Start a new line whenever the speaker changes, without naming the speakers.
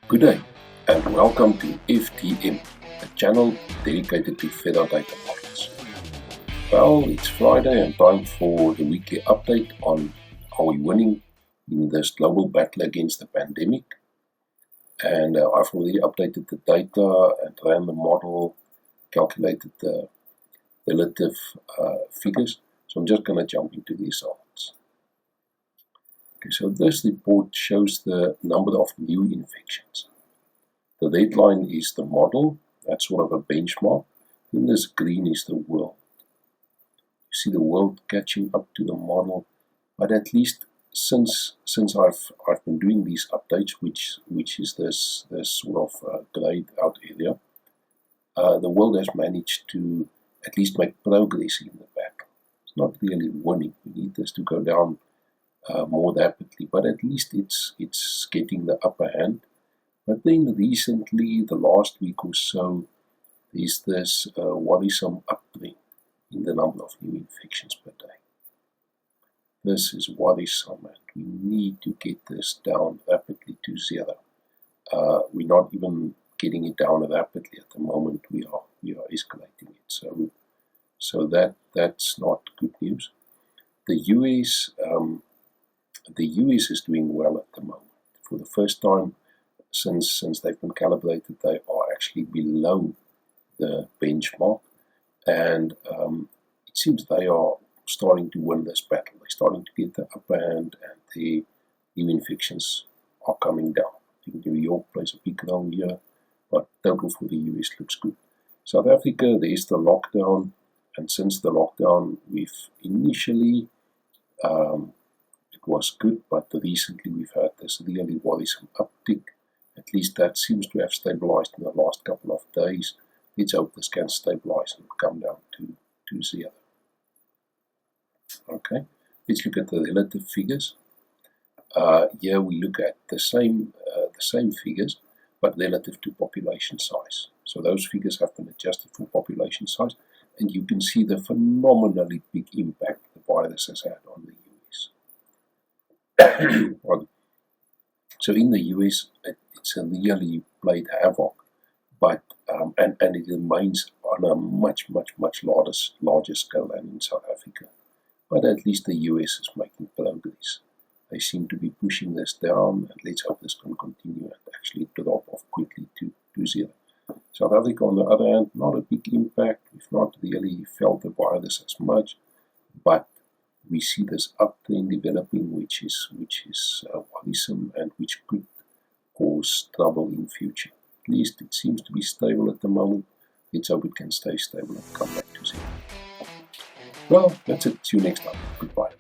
Good day and welcome to FTM, a channel dedicated to Ferra data models. Well, it's Friday and time for the weekly update on are we winning in this global battle against the pandemic. And I've already updated the data and ran the model, calculated the relative figures. So I'm just going to jump into the results. Okay, so this report shows the number of new infections. The red line is the model, that's sort of a benchmark. Then this green is the world. You see the world catching up to the model, but at least since I've been doing these updates, which is this sort of grayed out area, the world has managed to at least make progress in the battle. It's not really winning. We need this to go down more rapidly, but at least it's getting the upper hand. But then recently, the last week or so, there's this worrisome uptrend in the number of new infections per day. This is worrisome, and we need to get this down rapidly to zero. We're not even getting it down rapidly at the moment. We are escalating it. So that's not good news. The US is doing well at the moment. For the first time since they've been calibrated, they are actually below the benchmark, and it seems they are starting to win this battle. They're starting to get the upper hand, and the new infections are coming down. I think New York plays a big role here, but total for the US looks good. South Africa, there's the lockdown, and since the lockdown, we've initially it was good, but recently we've had this really worrisome uptick. At least that seems to have stabilized in the last couple of days. Let's hope this can stabilize and come down to zero. Okay, let's look at the relative figures. Here we look at the same figures, but relative to population size. So those figures have been adjusted for population size, and you can see the phenomenally big impact the virus has had on the US. So in the US, it's really played havoc, but and it remains on a much larger scale than in South Africa. But at least the US is making progress. They seem to be pushing this down, and let's hope this can continue and actually drop off quickly to zero. South Africa, on the other hand, not a big impact. We've not really felt the virus as much, but we see this uptrend developing, which is worrisome and which could cause trouble in future. At least it seems to be stable at the moment. Let's hope it can stay stable and come back to zero. Well, that's it. See you next time. Goodbye.